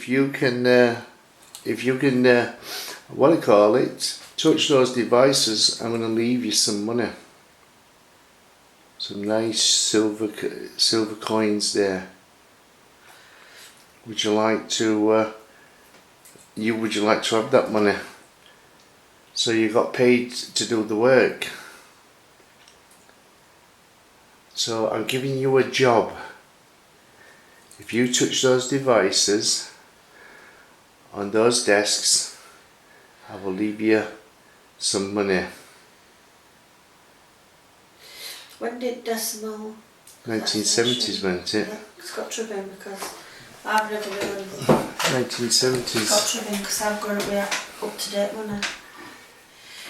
you can, what do you call it, touch those devices, I'm going to leave you some money. Some nice silver coins there. Would you like to? Would you like to have that money? So you got paid to do the work. So I'm giving you a job. If you touch those devices on those desks, I will leave you some money. When did decimal? 1970s, wasn't it? Yeah, it's got to be because I've never done 1970s. It's got to be because I've got to be up to date money.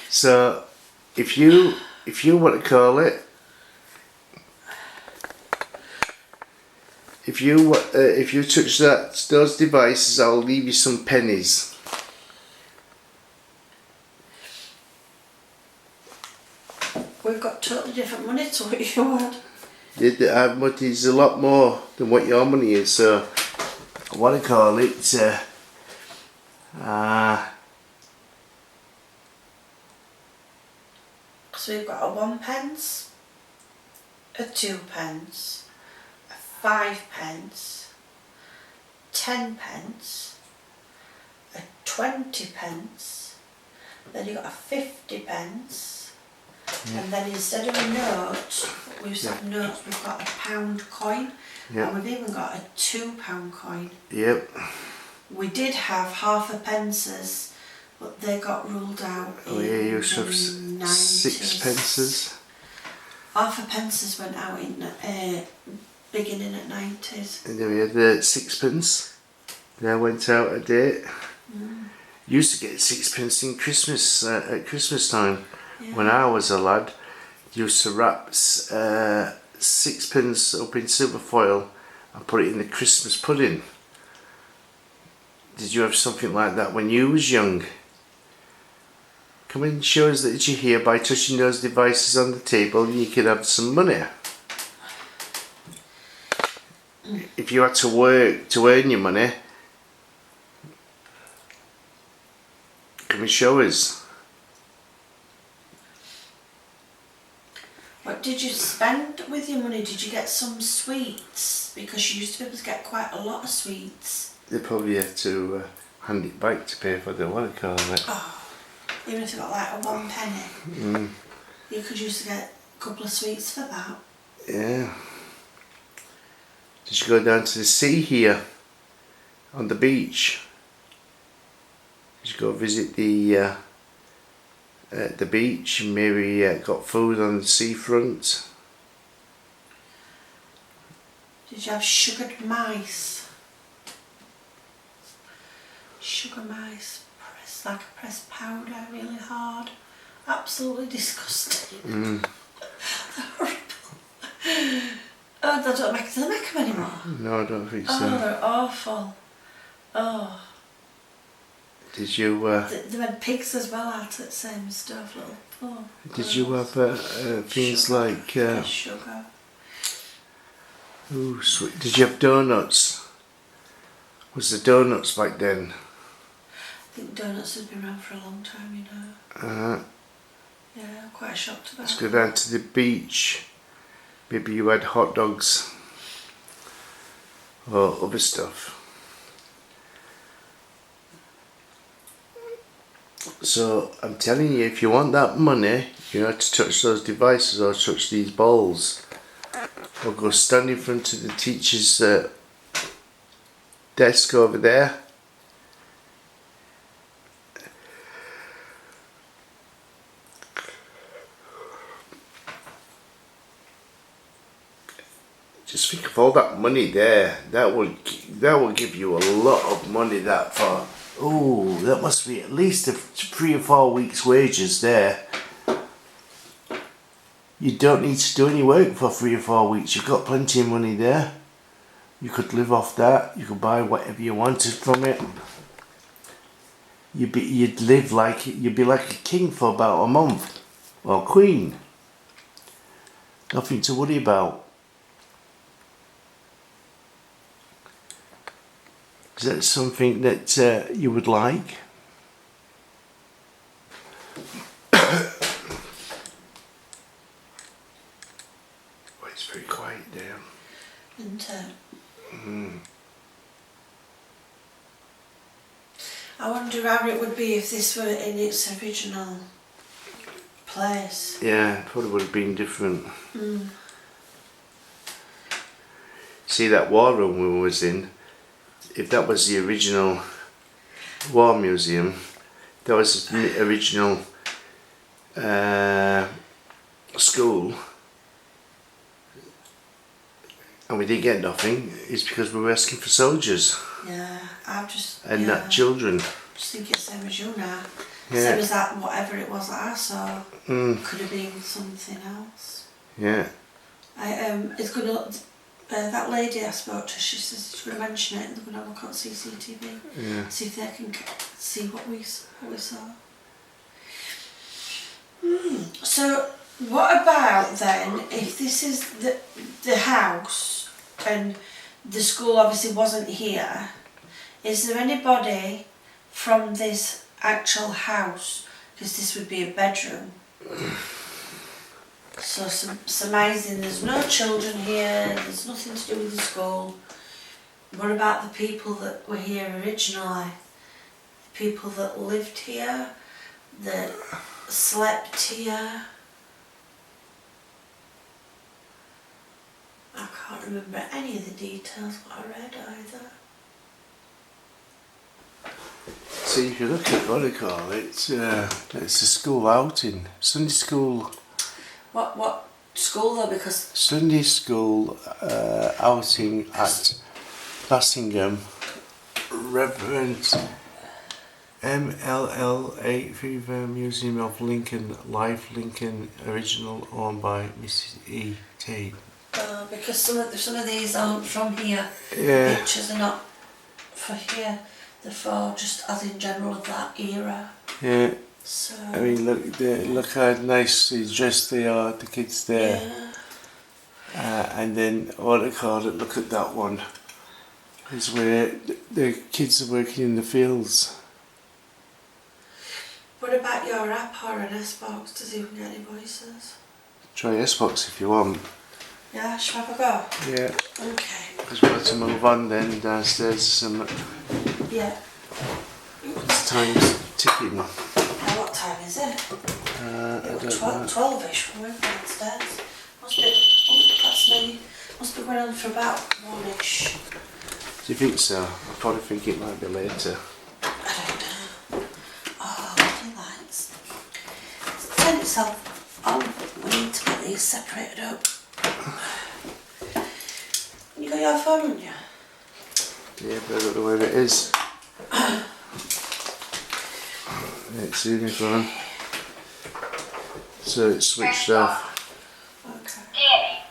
So, if you want to call it, if you touch those devices, I'll leave you some pennies. We've got totally different money to what you had. Our money is a lot more than what your money is, so what I call it, so we've got a 1 pence, a 2 pence, a 5 pence, 10 pence, a 20 pence, then you've got a 50 pence. Yeah. And then instead of a note, we used to have notes, we've got a £1 coin. Yeah. And we've even got a £2 coin. Yep. We did have half a pences, but they got ruled out in Oh yeah, you used to have 90s. 6 pences. Half a pences went out in beginning at 90s. And then we had the 6pence. That went out a date. Used to get 6pence in Christmas at Christmas time. Yeah. When I was a lad, used to wrap 6pence up in silver foil and put it in the Christmas pudding. Did you have something like that when you was young? Come and show us that you're here by touching those devices on the table and you could have some money. If you had to work to earn your money, come and show us. What did you spend with your money? Did you get some sweets? Because you used to be able to get quite a lot of sweets. They probably had to hand it back to pay for the what do you call it. Oh, even if you got like a 1 penny, you could used to get a couple of sweets for that. Yeah. Did you go down to the sea here? On the beach? Did you go visit the beach and maybe got food on the seafront? Did you have sugared mice? Sugar mice, pressed like a pressed powder, really hard. Absolutely disgusting. Horrible. Oh, do they make them anymore? No, I don't think so. Oh, they're awful. Oh. Did you? They had pigs as well out at same stuff. Little. Did you have things sugar. like? Sugar. Ooh, sweet. Did you have donuts? Was there donuts back then? I think donuts have been around for a long time, you know. Yeah, I'm quite shocked about Let's go down to the beach. Maybe you had hot dogs or other stuff. So I'm telling you, if you want that money, you have to touch those devices or touch these balls, or go stand in front of the teacher's desk over there. Just think of all that money there. That will give you a lot of money. That for that must be at least 3 or 4 weeks' wages there. You don't need to do any work for 3 or 4 weeks. You've got plenty of money there. You could live off that. You could buy whatever you wanted from it. You'd be like a king for about a month, or queen. Nothing to worry about. Is that something that you would like? Oh, it's very quiet there. Isn't it? I wonder how it would be if this were in its original place. Yeah, probably would have been different. See that war room we was in, if that was the original war museum, that was the original school, and we didn't get nothing, it's because we were asking for soldiers. Yeah, And not children. I just think it's the same as you now. Yeah. Same as that, whatever it was that I saw, could have been something else. Yeah. It's gonna. That lady I spoke to, she says she's going to mention it and they're going to look on CCTV, see if they can see what we saw. So, what about then if this is the house and the school obviously wasn't here? Is there anybody from this actual house? Because this would be a bedroom. So surmising there's no children here, there's nothing to do with the school. What about the people that were here originally? The people that lived here, that slept here? I can't remember any of the details what I read either. See, if you look at what they call it, it's a school outing, Sunday school. What school though? Because Sunday school outing at Bassingham, Reverend MLL8 Fever Museum of Lincoln, Life Lincoln, original owned by Mrs. E.T. Because some of these aren't from here. Yeah. The pictures are not for here. They're for just as in general of that era. Yeah. So. I mean, look how nicely dressed they are, the kids there. Yeah. And then what they call it, look at that one, is where the kids are working in the fields. What about your app or an S-Box to see if we can get any voices? Try S-Box if you want. Yeah, shall I have a go? Yeah. Okay. Because we've got to move on then downstairs. Yeah. It's time's ticking. Now what time is it? I don't know. 12ish when we're downstairs. Must be, that's me. Must be going on for about 1ish. Do you think so? I probably think it might be later. I don't know. Oh, lovely lights. Turn itself on. We need to get these separated up. You got your phone on you? Yeah, but I don't know where it is. It's uniform. So it's switched off. Okay.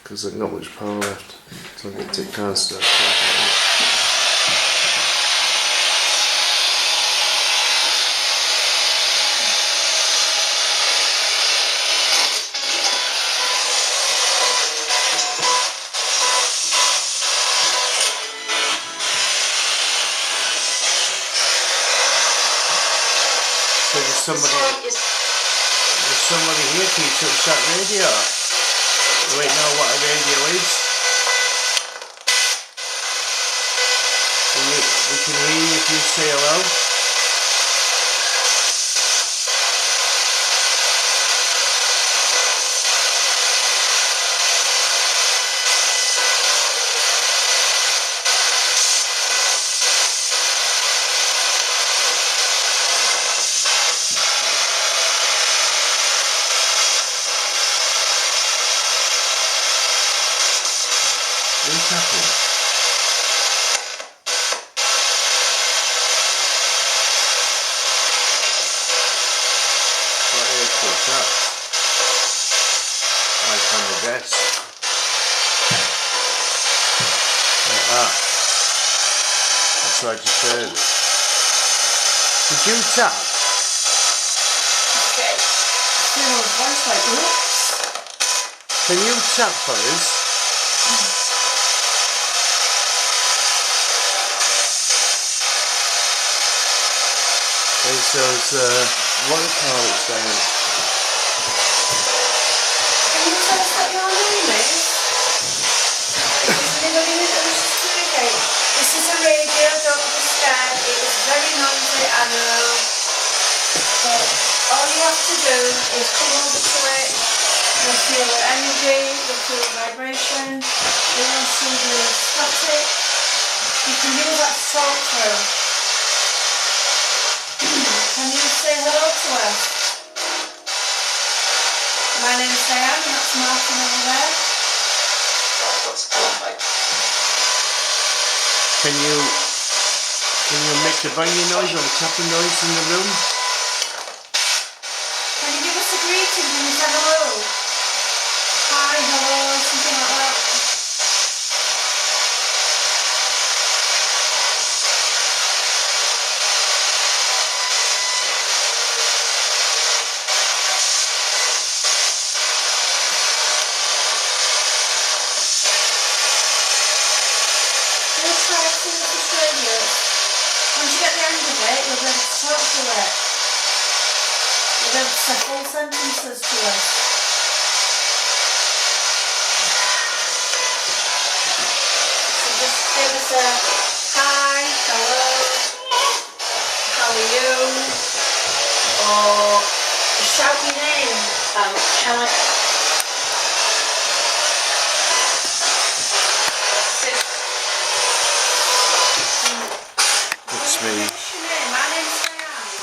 Because I've not much power left. So I'll get to can't start. So there's somebody here, can you touch that radio? You won't know what a radio is. We can hear you if you say hello. What's happening? What airport's that? Like on the desk. Like that. That's what I just heard. Did you tap? Okay. Voice like this. Can you tap for us? It's those watercolors down. Can you tell us what your name is? Is anybody who knows to communicate? This is a radio, don't be scared. It is very noisy, I know. But all you have to do is come over to it. You'll feel the energy, you'll feel the vibration, you'll see the static. You can use that to talk through. Can you say hello to us? My name's Diane, that's Martin over there. Can you make a banging noise or a tapping noise in the room? Can you give us a greeting when you say hello? Hi, hello, something like that. We'll try to see this radio. Once you get the end of it, you'll be able to talk to it. You'll be able to say full sentences to it. So just give us a hi, hello, how are you, or shout your name. Can I? It's me. What's your name? My name's Diane.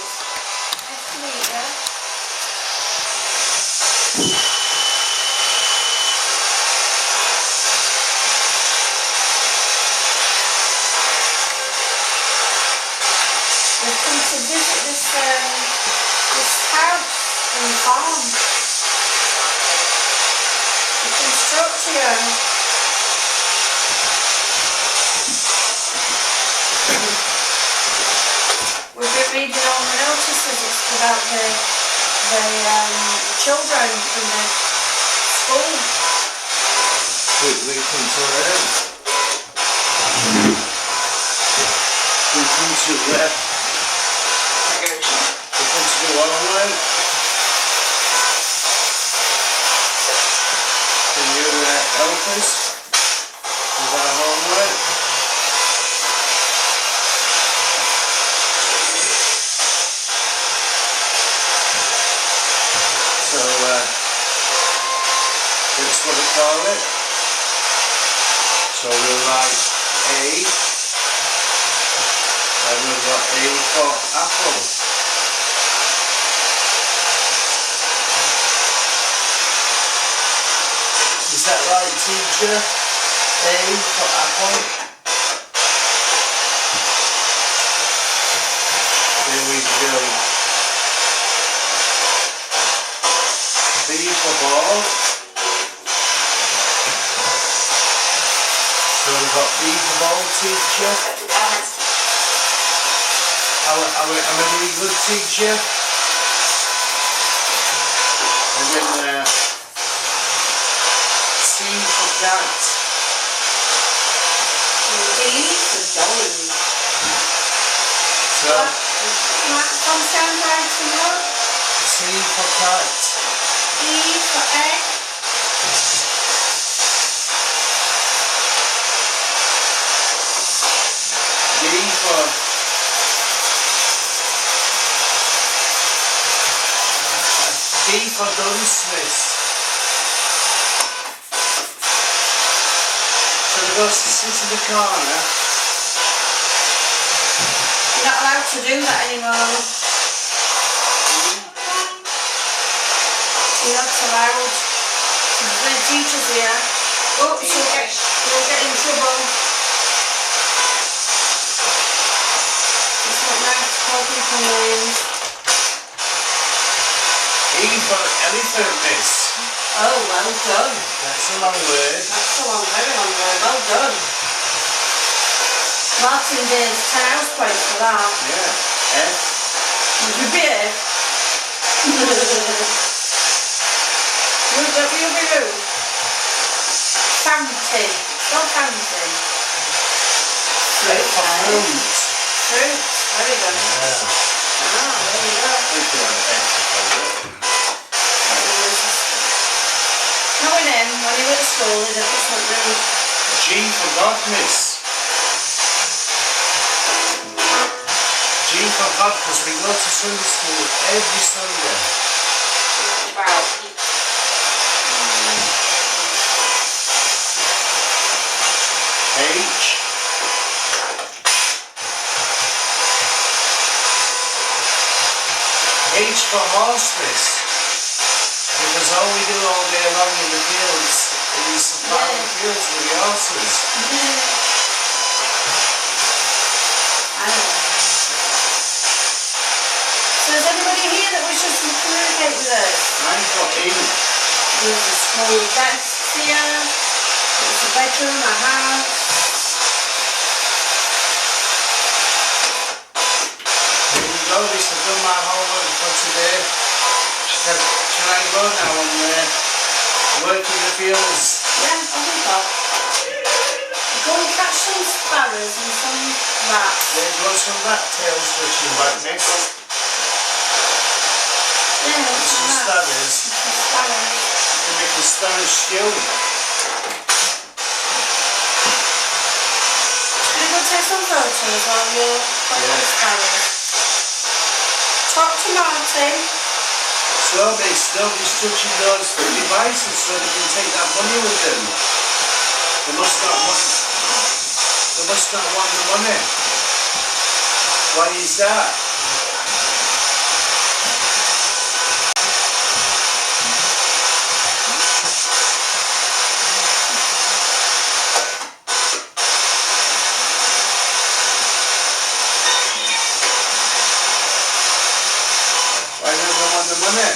Nice to meet you. We've come to visit this house and farm. We can talk to you. We've been reading all the notices. It's about the children in the school. We come to where? We come to where? We come to the waterway. Can you help us with our homework? So that's what I call it. So we'll write A, and we've got A for apple. Is that right, teacher? A for apple. Here we go. B for ball. So we've got B for ball, teacher. Am I doing good, teacher? And then C for cat. D for dolly. So Come stand right to look. C for cat. E for egg. D for D for Dunsmith. So they go to sit in the corner. You're not allowed to do that anymore. You're not allowed. There's no teachers here. Oh, you'll get in trouble. It's not nice to call people names. E for elephant, miss. Oh, well done. That's a long word. That's a very long word. Well done. Martin Dane's 10 house points for that. Yeah. F. Would you be it? Will you be rude? Fancy. Spell fancy. F for fruit. Fruit. Very good. Yeah. Ah, slowly, that doesn't really. G for God, miss. G for God, because we go to Sunday school every Sunday. Wow. H. H for horse, miss. Because all we do all day long in the fields is plough the fields with the horses. I don't know. So is anybody here that wishes to communicate with us? I've got E. There's a small desk here. It's a bedroom, a house. Here we go, this has done my homework for today. Can I go now and work in the fields? Yeah, I think so. Go and catch some sparrows and some rats. There goes some rat tail switching back next. Yeah, Some sparrows. some sparrows. You can make a sparrow stew. Can you go take some photos while you're watching the sparrows? Talk to Martin. So nobody's touching those devices so they can take that money with them. They must not want the money. Why is that? Why don't they want the money?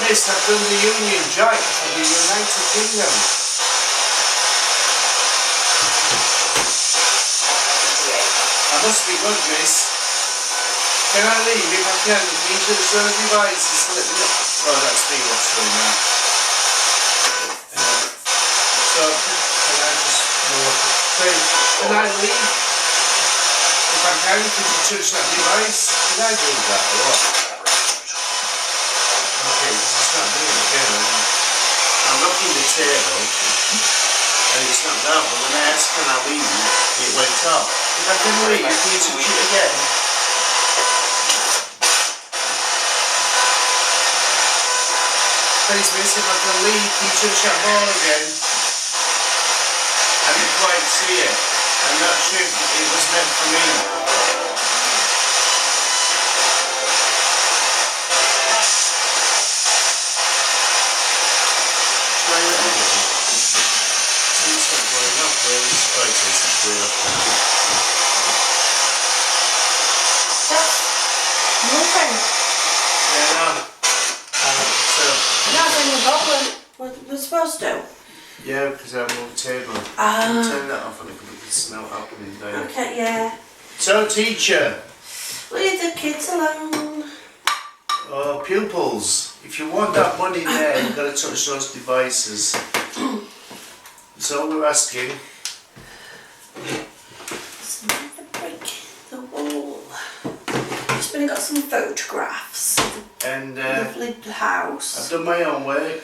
Miss, I've done the Union Jack for the United Kingdom. I must be good, miss. Can I leave if I can? Can you touch those devices to let me know? Oh, that's me what's doing that. So, can I just can I leave? If I can you touch that device? Can I do that or what? Okay, it's not doing it again. I'm looking the table and it's not down, but when I asked can I leave, it went off. If I can leave, can you touch it again? Please miss, if I can leave, can you touch that ball again? I didn't quite see it. I'm not sure if it was meant for me. Nothing. Yeah, no. That's any problem. We're supposed to. Yeah, because I moved the table. Turn that off and I can smell it happening down. Okay, yeah. So, teacher. Leave the kids alone. Oh, pupils. If you want that money there, you've got to touch those devices. That's all we're asking. Let's never break the wall. Just been got some photographs of And the lovely house. I've done my own work.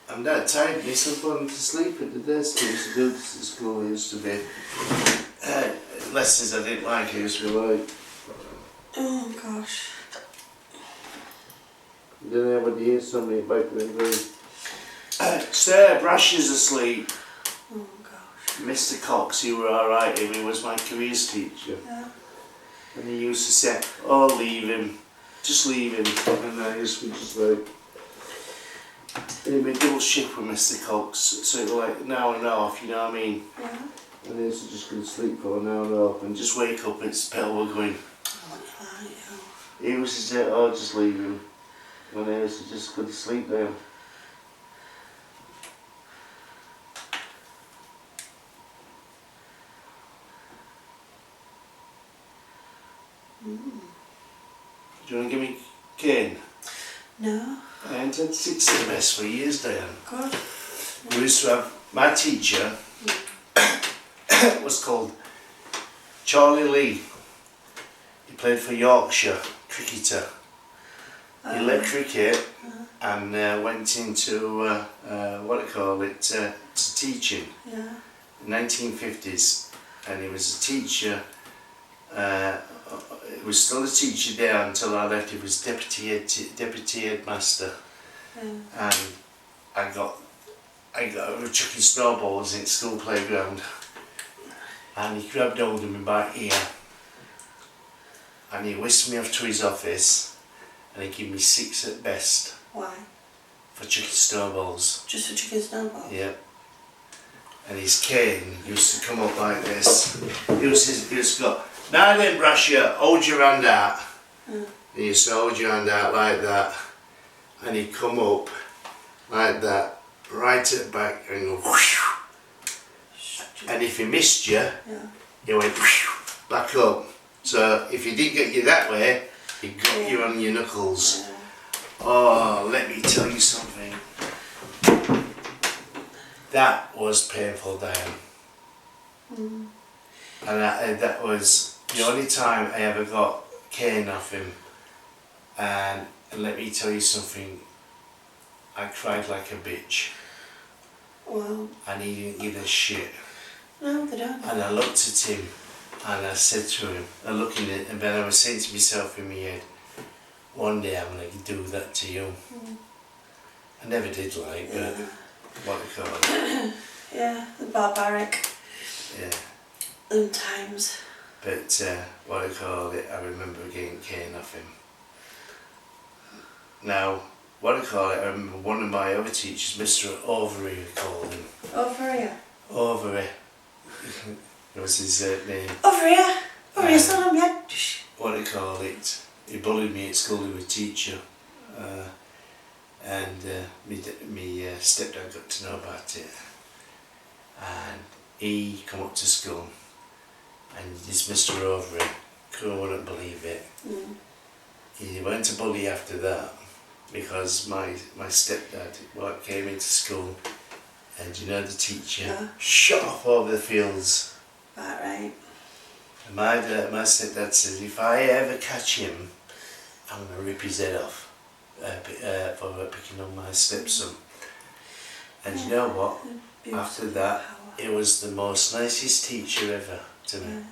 I'm that tired, miss. I'm going to sleep at the desk. I used to do this at school. It used to be lessons I didn't like. I used to be like. Oh gosh. Then I would hear somebody back in the room. Sir, Brash is asleep. Oh gosh. Mr. Cox, you were alright. He was my careers teacher. Yeah. And he used to say, oh, leave him. Just leave him. And I used to be just like. He made double shift with Mr. Cox, so it was like an hour and a half, you know what I mean? Yeah. And I used to just go to sleep for an hour and a half and just wake up and it's pedal going. He used to say, oh, just leave him. And I used to just go to sleep there. Do you want to give me cane? No. I entered 6th mess for years, Diane. Good. We used to have, my teacher was called Charlie Lee. He played for Yorkshire, cricketer. He left cricket and went into, to teaching Yeah. in the 1950s. And he was a teacher, he was still a teacher there until I left. He was deputy headmaster. Yeah. And I was chucking snowballs in school playground, and he grabbed hold of me by ear and he whisked me off to his office and he gave me 6 at best. Why? For chucking snowballs. Just for chucking snowballs? Yeah. And his cane used to come up like this. He was got, now then Brasher, hold your hand out. And he used to hold your hand out like that, and he'd come up like that, right at the back, and go whoosh. And if he missed you, he went whoosh, back up. So if he didn't get you that way, he got you on your knuckles. Oh, let me tell you something. That was painful, Diane. And that was the only time I ever got cane off him. And let me tell you something, I cried like a bitch. Well. And he didn't give a shit. No, they don't. And I looked at him and I said to him, and then I was saying to myself in my head, one day I'm going to do that to you. I never did like, but what do you call it? Yeah, the barbaric. Yeah. Them times. But what do you call it? I remember getting cane off him. Now, what do you call it? I remember one of my other teachers, Mr. Overy, we called him. Overy? Overy. That was his name. Overy? Overy, son of me. What do you call it? He bullied me at school. He was a teacher. And me stepdad got to know about it. And he come up to school. And this Mr. Overy, couldn't believe it. He went to bully after that because my stepdad came into school, and you know the teacher shot off over the fields. Right. And my stepdad says, if I ever catch him, I'm going to rip his head off for picking on my stepson. And you know what? After that, he was the most nicest teacher ever to me.